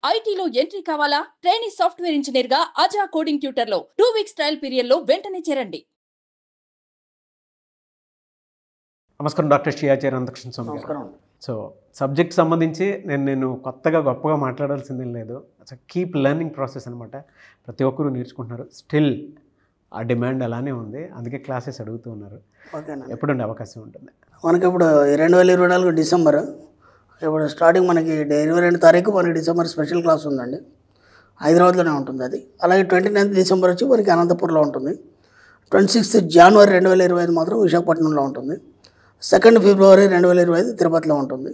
ఐటీలో ఎంట్రీ కావాలా? Trainee software engineer గా అజా కోడింగ్ ట్యూటర్ లో 2 వీక్స్ ట్రయల్ పీరియడ్ లో వెంటనే చేరండి. నమస్కారం డాక్టర్ శ్రీయాచార్య అనంతకృష్ణ స్వామి గారు. నమస్కారం. సో సబ్జెక్ట్ సంబంధించి నేను కొత్తగా గొప్పగా మాట్లాడాల్సిందేం లేదు. అసలు కీప్ లెర్నింగ్ ప్రాసెస్ అనమాట. ప్రతి ఒక్కరూ నేర్చుకుంటున్నారు. స్టిల్ ఆ డిమాండ్ అలానే ఉంది. అందుకే క్లాసెస్ అడుగుతూ ఉన్నారు. ఓకేనా, ఎప్పుడుండే అవకాశం ఉంటుంది? మనకి ఇప్పుడు 2024 డిసెంబర్, ఇప్పుడు స్టార్టింగ్ మనకి 22 తారీఖు మనకి డిసెంబర్ స్పెషల్ క్లాస్ ఉందండి. హైదరాబాద్లోనే ఉంటుంది అది. అలాగే 29 డిసెంబర్ వచ్చి మనకి అనంతపూర్లో ఉంటుంది. 26 జనవరి 2025 మాత్రం విశాఖపట్నంలో ఉంటుంది. 2 ఫిబ్రవరి 2025 తిరుపతిలో ఉంటుంది.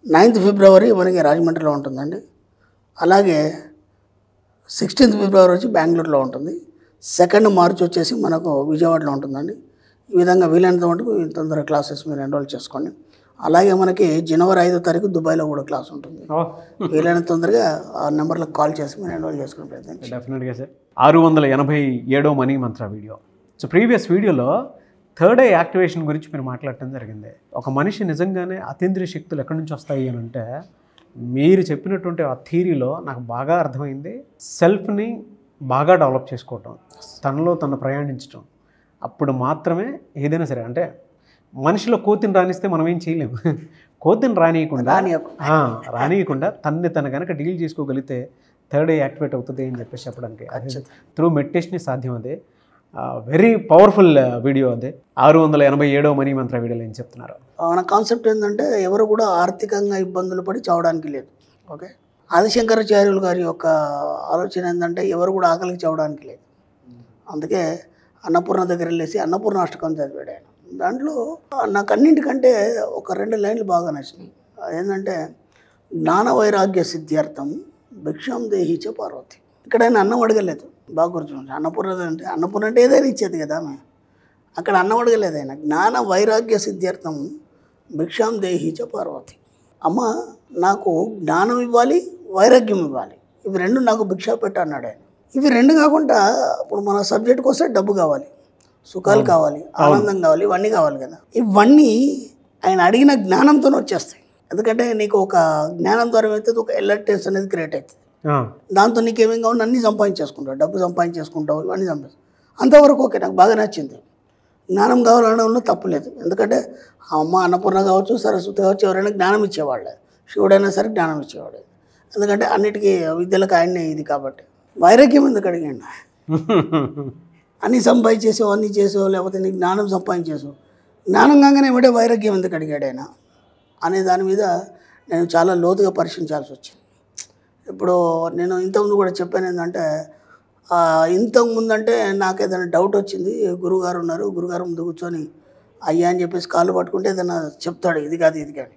9th ఫిబ్రవరి మనకి రాజమండ్రిలో ఉంటుందండి. అలాగే 16th ఫిబ్రవరి వచ్చి బెంగళూరులో ఉంటుంది. 2 మార్చ్ వచ్చేసి మనకు విజయవాడలో ఉంటుందండి. ఈ విధంగా వీలైనంత మటుకు తొందర క్లాసెస్ మీరు ఎన్రోల్ చేసుకోండి. అలాగే మనకి జనవరి 5వ తారీఖు దుబాయ్లో కూడా క్లాస్ ఉంటుంది. వీలైనంత తొందరగా ఆ నెంబర్లకు కాల్ చేసి మీరు ఎన్రోల్ చేసుకునే ప్రయత్నం. డెఫినెట్గా సార్. 687వ మనీ మంత్ర వీడియో. సో ప్రీవియస్ వీడియోలో థర్డ్ ఐ యాక్టివేషన్ గురించి మీరు మాట్లాడటం జరిగింది. ఒక మనిషి నిజంగానే అతీంద్రియ శక్తులు ఎక్కడి నుంచి వస్తాయి అని అంటే, మీరు చెప్పినటువంటి ఆ థీరీలో నాకు బాగా అర్థమైంది. సెల్ఫ్ని బాగా డెవలప్ చేసుకోవటం, తనలో తను ప్రయాణించటం, అప్పుడు మాత్రమే ఏదైనా సరే. అంటే మనిషిలో కోతిని రానిస్తే మనం ఏం చేయలేము. కోతిని రానియకుండా తన్ని తను కనుక డీల్ చేసుకోగలిగితే థర్డ్ ఐ యాక్టివేట్ అవుతుంది అని చెప్పేసి చెప్పడానికి త్రూ మెడిటేషన్ సాధ్యం. అదే వెరీ పవర్ఫుల్ వీడియో. అదే 687వ మనీ మంత్ర వీడియోలో ఏం చెప్తున్నారు? మన కాన్సెప్ట్ ఏంటంటే, ఎవరు కూడా ఆర్థికంగా ఇబ్బందులు పడి చావడానికి లేదు. ఓకే, ఆదిశంకరాచార్యులు గారి యొక్క ఆలోచన ఏంటంటే, ఎవరు కూడా ఆకలికి చావడానికి లేదు. అందుకే అన్నపూర్ణ దగ్గర వెళ్ళేసి అన్నపూర్ణ అష్టకం చదివాడు ఆయన. దాంట్లో నాకు అన్నింటికంటే ఒక 2 లైన్లు బాగా నచ్చినాయి. అదేంటంటే, జ్ఞాన వైరాగ్య సిద్ధ్యార్థం భిక్షాం దేహిచ పార్వతి. ఇక్కడ ఆయన అన్నం అడగలేదు. బాగా గుర్తుంటుంది. అన్నపూర్ణ అంటే ఏదైనా ఇచ్చేది కదా ఆమె. అక్కడ అన్నం అడగలేదు ఆయన. జ్ఞాన వైరాగ్య సిద్ధ్యార్థం భిక్షాం దేహిచ పార్వతి. అమ్మ, నాకు జ్ఞానం ఇవ్వాలి, వైరాగ్యం ఇవ్వాలి, ఇవి 2 నాకు భిక్ష పెట్ట అన్నాడు ఆయన. ఇవి 2 కాకుండా ఇప్పుడు మన సబ్జెక్ట్కి వస్తే డబ్బు కావాలి, సుఖాలు కావాలి, ఆనందం కావాలి, ఇవన్నీ కావాలి కదా. ఇవన్నీ ఆయన అడిగిన జ్ఞానంతోనే వచ్చేస్తాయి. ఎందుకంటే నీకు ఒక జ్ఞానం ద్వారా అయితే ఒక ఎలర్ట్నెస్ అనేది క్రియేట్ అవుతుంది. దాంతో నీకు ఏమేం కావాలి అన్నీ సంపాదించేసుకుంటావు, డబ్బు సంపాదించేసుకుంటావు, ఇవన్నీ సంపాదించు. అంతవరకు ఓకే, నాకు బాగా నచ్చింది. జ్ఞానం కావాలనడంలో తప్పులేదు. ఎందుకంటే అమ్మ అన్నపూర్ణ కావచ్చు, సరస్వతి కావచ్చు, ఎవరైనా జ్ఞానం ఇచ్చేవాళ్ళే. శివుడైనా సరే జ్ఞానం ఇచ్చేవాడు. ఎందుకంటే అన్నిటికీ విద్యలకు ఆయనే ఇది కాబట్టి. వైరాగ్యం ఎందుకు అడిగాడు? అన్నీ సంపాదించేసావు, అన్నీ చేసావు, లేకపోతే నీకు జ్ఞానం సంపాదించేసావు, జ్ఞానం కాగానే ఏమిటే వైరాగ్యం ఎందుకు అడిగాడు ఆయన అనే దాని మీద నేను చాలా లోతుగా పరిశీలించాల్సి వచ్చింది. ఇప్పుడు నేను ఇంతకుముందు కూడా చెప్పాను ఏంటంటే, ఇంతకుముందంటే నాకు ఏదైనా డౌట్ వచ్చింది, గురువుగారు ఉన్నారు, గురుగారు ముందు కూర్చొని అయ్యా అని చెప్పేసి కాళ్ళు పట్టుకుంటే ఏదైనా చెప్తాడు, ఇది కాదు ఇది కాదు.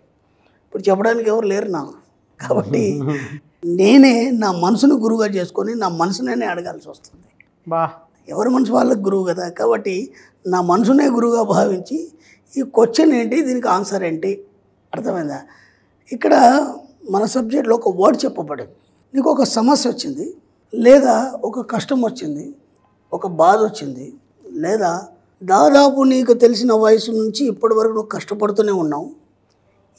ఇప్పుడు చెప్పడానికి ఎవరు లేరు నాకు. కాబట్టి నేనే నా మనసును గురువుగా చేసుకొని నా మనసునే అడగాల్సి వస్తుంది. ఎవరి మనసు వాళ్ళకి గురువు కదా. కాబట్టి నా మనసునే గురువుగా భావించి ఈ క్వశ్చన్ ఏంటి, దీనికి ఆన్సర్ ఏంటి, అర్థమైందా? ఇక్కడ మన సబ్జెక్ట్లో ఒక వర్డ్ చెప్పబడింది. నీకు ఒక సమస్య వచ్చింది, లేదా ఒక కష్టం వచ్చింది, ఒక బాధ వచ్చింది, లేదా దాదాపు నీకు తెలిసిన వయసు నుంచి ఇప్పటి వరకు నువ్వు కష్టపడుతూనే ఉన్నావు.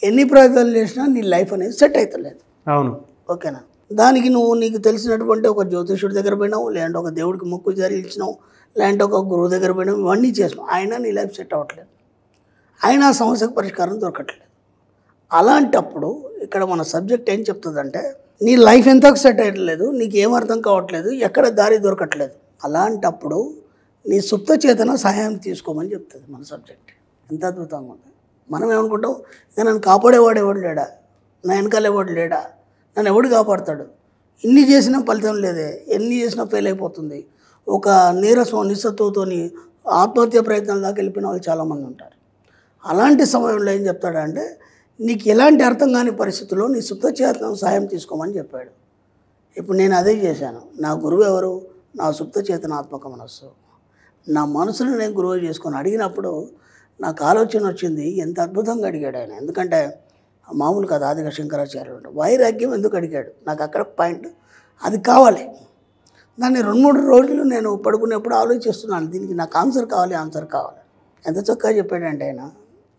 ఎన్ని ప్రయత్నాలు చేసినా నీ లైఫ్ అనేది సెట్ అవుతలేదు. అవును, ఓకేనా? దానికి నీకు తెలిసినటువంటి ఒక జ్యోతిషుడి దగ్గర పోయినావు, లేదంటే ఒక దేవుడికి మొక్కు జరిగించినావు, లేదంటే ఒక గురువు దగ్గర పోయినావు, ఇవన్నీ చేసినావు. అయినా నీ లైఫ్ సెట్ అవ్వట్లేదు, అయినా ఆ సమస్యకు పరిష్కారం దొరకట్లేదు. అలాంటప్పుడు ఇక్కడ మన సబ్జెక్ట్ ఏం చెప్తుందంటే, నీ లైఫ్ ఎంతకు సెట్ అయ్యట్లేదు, నీకు ఏం అర్థం కావట్లేదు, ఎక్కడ దారి దొరకట్లేదు. అలాంటప్పుడు నీ సుప్త చేతన సహాయం తీసుకోమని చెప్తుంది మన సబ్జెక్ట్. ఎంత అద్భుతంగా ఉంది. మనం ఏమనుకుంటాం, ఇక నన్ను కాపాడేవాడు ఎవడు లేడా, నా వెనకాల ఎవడు లేడా, నన్ను ఎవడు కాపాడతాడు, ఇన్ని చేసినా ఫలితం లేదే, ఎన్ని చేసినా ఫెయిల్ అయిపోతుంది. ఒక నీరసం నిస్సత్తుతోని ఆత్మహత్య ప్రయత్నాల దాకా వెళ్ళిపోయిన వాళ్ళు చాలామంది ఉంటారు. అలాంటి సమయంలో ఏం చెప్తాడంటే, నీకు ఎలాంటి అర్థం కాని పరిస్థితుల్లో నీ సుప్త చేతన సహాయం తీసుకోమని చెప్పాడు. ఇప్పుడు నేను అదే చేశాను. నా గురువు ఎవరు? నా సుప్త చేతనాత్మక మనస్సు. నా మనసును నేను గురువు చేసుకొని అడిగినప్పుడు నాకు ఆలోచన వచ్చింది. ఎంత అద్భుతంగా అడిగాడు ఆయన. ఎందుకంటే మామూలు కదా, ఆదిగా శంకరాచార్యులు వైరాగ్యం ఎందుకు అడిగాడు, నాకు అక్కడ పాయింట్ అది కావాలి. దాన్ని 2-3 రోజులు నేను పడుకునేప్పుడు ఆలోచిస్తున్నాను, దీనికి నాకు ఆన్సర్ కావాలి. ఎంత చక్కగా చెప్పాడంటే ఆయన.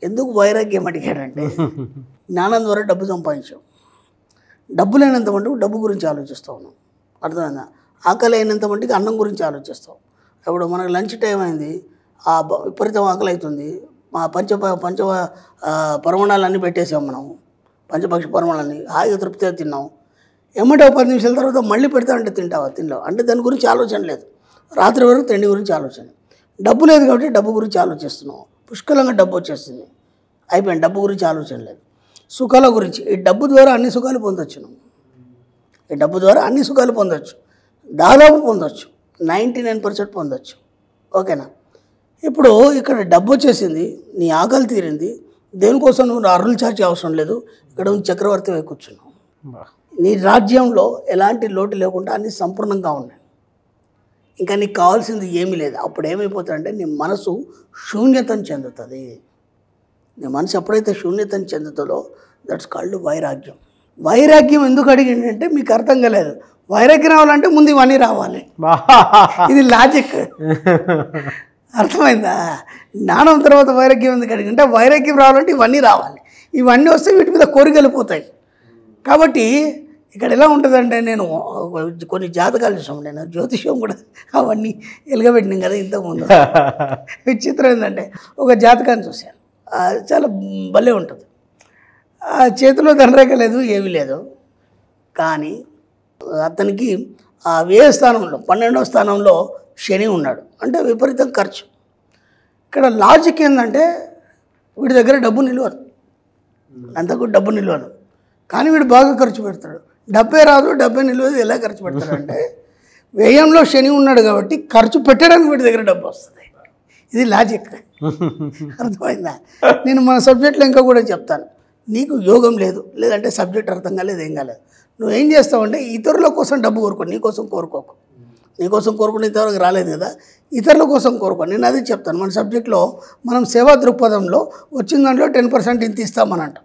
ఎందుకు వైరాగ్యం అడిగాడంటే, జ్ఞానం ద్వారా డబ్బు సంపాదించావు, డబ్బు లేనంత మటుకు డబ్బు గురించి ఆలోచిస్తూ ఉన్నాం. అర్థమైందా? ఆకలి అయినంత మటుకు అన్నం గురించి ఆలోచిస్తాం. ఇప్పుడు మనకు లంచ్ టైం అయింది, విపరీతం ఆకలి అవుతుంది, మా పంచ పరమాణాలన్నీ పెట్టేసాం మనం, పంచపక్ష పరమాణాలన్నీ హాయిగా తృప్తిగా తిన్నాం. ఎమ్మటే 10 నిమిషాల తర్వాత మళ్ళీ పెడతా అంటే తింటావా? తినలేవు. అంటే దాని గురించి ఆలోచన లేదు. రాత్రి వరకు తిండి గురించి ఆలోచన. డబ్బు లేదు కాబట్టి డబ్బు గురించి ఆలోచిస్తున్నాం. పుష్కలంగా డబ్బు వచ్చేస్తుంది, అయిపోయింది, డబ్బు గురించి ఆలోచన లేదు. సుఖాల గురించి, ఈ డబ్బు ద్వారా అన్ని సుఖాలు పొందొచ్చు. ఈ డబ్బు ద్వారా అన్ని సుఖాలు పొందొచ్చు, దాదాపు పొందొచ్చు, 99% పొందొచ్చు. ఓకేనా? ఇప్పుడు ఇక్కడ డబ్బు వచ్చేసింది, నీ ఆకలి తీరింది, దేనికోసం నువ్వు అరులు చార్చి అవసరం లేదు, ఇక్కడ నువ్వు చక్రవర్తి వై కూర్చున్నావు. నీ రాజ్యంలో ఎలాంటి లోటు లేకుండా అన్నీ సంపూర్ణంగా ఉన్నాయి. ఇంకా నీకు కావాల్సింది ఏమీ లేదు. అప్పుడు ఏమైపోతుందంటే నీ మనసు శూన్యతను చెందుతుంది. నీ మనసు ఎప్పుడైతే శూన్యతను చెందుతుందో దట్స్ కాల్డ్ వైరాగ్యం. వైరాగ్యం ఎందుకు అడిగిందంటే మీకు అర్థం కాలేదు. వైరాగ్యం రావాలంటే ముందు ఇవన్నీ రావాలి. ఇది లాజిక్. అర్థమైందా? జ్ఞానం తర్వాత వైరాగ్యం ఎందుకు అడిగిందంటే వైరాగ్యం రావాలంటే ఇవన్నీ రావాలి. ఇవన్నీ వస్తే వీటి మీద కోరికలు పోతాయి. కాబట్టి ఇక్కడ ఎలా ఉంటుందంటే, నేను కొన్ని జాతకాలు చూసాము, నేను జ్యోతిష్యం కూడా అవన్నీ ఎలుగబెట్టినాం కదా ఇంతకుముందు. విచిత్రం ఏంటంటే ఒక జాతకాన్ని చూశాను, చాలా భలే ఉంటుంది. చేతిలో ధనరేఖ లేదు, ఏమీ లేదు, కానీ అతనికి ఆ వ్యయ స్థానంలో 12వ స్థానంలో శని ఉన్నాడు. అంటే విపరీతం ఖర్చు. ఇక్కడ లాజిక్ ఏంటంటే వీడి దగ్గర డబ్బు నిలవదు, అంతకు డబ్బు నిలవదు, కానీ వీడు బాగా ఖర్చు పెడతాడు. డబ్బే రాదు, డబ్బే నిలవదు, ఎలా ఖర్చు పెడతాడంటే వ్యయంలో శని ఉన్నాడు కాబట్టి ఖర్చు పెట్టడానికి వీడి దగ్గర డబ్బు వస్తుంది. ఇది లాజిక్. అర్థమైందా? నేను మన సబ్జెక్ట్లో ఇంకా కూడా చెప్తాను. నీకు యోగం లేదు, లేదంటే సబ్జెక్ట్ అర్థం కాలేదు, ఏం కాలేదు, నువ్వేం చేస్తావంటే ఇతరుల కోసం డబ్బు కోరుకో, నీకోసం కోరుకోకు. నీకోసం కోరుకునే ఇంతవరకు రాలేదు కదా, ఇతరుల కోసం కోరుకో. నేను అదే చెప్తాను. మన సబ్జెక్ట్లో మనం సేవా దృక్పథంలో వచ్చిన దాంట్లో 10% ఇంత ఇస్తామని అంటాం.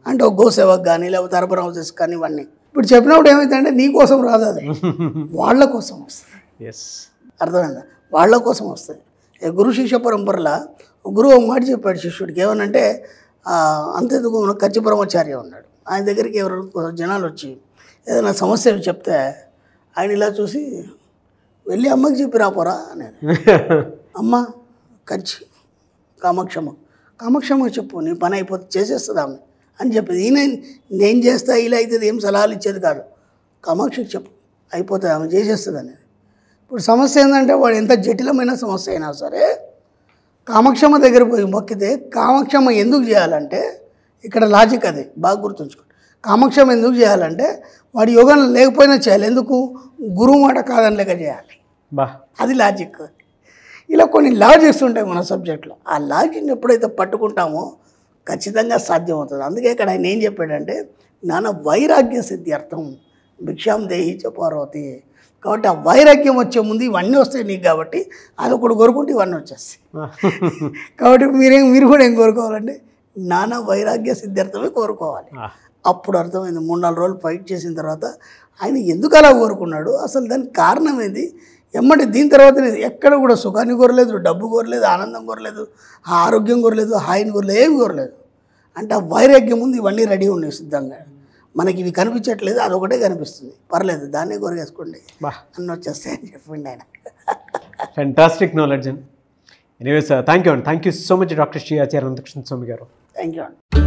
అంటే ఒక గోసేవకు కానీ లేకపోతే అర్బన్ హౌసెస్ కానీ ఇవన్నీ. ఇప్పుడు చెప్పినప్పుడు ఏమైందంటే నీ కోసం రాదు, అది వాళ్ళ కోసం వస్తుంది. అర్థమైందా? వాళ్ళ కోసం వస్తుంది. గురు శిష్య పరంపరలో గురువు ఒక మాట చెప్పాడు శిష్యుడికి, ఏమనంటే అంతెందుకు మన కచ్చి బ్రహ్మచార్య ఉన్నాడు, ఆయన దగ్గరికి ఎవరు జనాలు వచ్చి ఏదైనా సమస్య చెప్తే ఆయన ఇలా చూసి వెళ్ళి అమ్మకి చెప్పి రాపోరా అనేది. అమ్మ కంచి కామాక్షమ్మ చెప్పు, నీ పని అయిపోతే చేసేస్తుంది ఆమె అని చెప్పేది. ఈయన నేను చేస్తా ఇలా అవుతుంది ఏం సలహాలు ఇచ్చేది కాదు, కామాక్షికి చెప్పు అయిపోతుంది ఆమె చేసేస్తుంది అనేది. ఇప్పుడు సమస్య ఏంటంటే వాడు ఎంత జటిలమైన సమస్య అయినా సరే కామాక్షమ్మ దగ్గర పోయి మొక్కితే, కామాక్షమ్మ ఎందుకు చేయాలంటే ఇక్కడ లాజిక్ అది బాగా గుర్తుంచుకోండి. కామాక్షమ్మ ఎందుకు చేయాలంటే వాడి యోగం లేకపోయినా చేయాలి. ఎందుకు? గురువు మాట కాదని లేక చేయాలి. అది లాజిక్. ఇలా కొన్ని లాజిక్స్ ఉంటాయి మన సబ్జెక్ట్లో. ఆ లాజిక్ని ఎప్పుడైతే పట్టుకుంటామో ఖచ్చితంగా సాధ్యమవుతుంది. అందుకే ఇక్కడ ఆయన ఏం చెప్పాడంటే జ్ఞాన వైరాగ్య సిద్ధ్యర్థం భిక్షాం దేహి చ పార్వతి. కాబట్టి ఆ వైరాగ్యం వచ్చే ముందు ఇవన్నీ వస్తాయి నీకు, కాబట్టి అది ఒకటి కోరుకుంటే ఇవన్నీ వచ్చేస్తాయి. కాబట్టి మీరు కూడా ఏం కోరుకోవాలంటే జ్ఞాన వైరాగ్య సిద్ధ్యర్థమే కోరుకోవాలి. అప్పుడు అర్థమైంది. 3-4 రోజులు ఫైట్ చేసిన తర్వాత ఆయన ఎందుకు అలా కోరుకున్నాడు, అసలు దానికి కారణం ఏంది, ఎమ్మటి దీని తర్వాత ఎక్కడ కూడా సుఖాన్ని కోరలేదు, డబ్బు కోరలేదు, ఆనందం కోరలేదు, ఆరోగ్యం కోరలేదు, హాయిని కోరలేదు, ఏమి కోరలేదు. అంటే ఆ వైరాగ్యం ముందు ఇవన్నీ రెడీ ఉన్నాయి సిద్ధంగా. మనకి ఇవి కనిపించట్లేదు, అదొకటే కనిపిస్తుంది, పర్లేదు దాన్నే కోరికేసుకోండి అన్నీ వచ్చేస్తాయని చెప్పిండి ఆయన. ఫ్యాంటాస్టిక్ నాలెడ్జ్ అండి. ఎనీవేస్ థ్యాంక్ యూ అండి. Thank you so much doctor Shri Acharya Anantakrishna Swami గారు. థ్యాంక్ యూ అండి.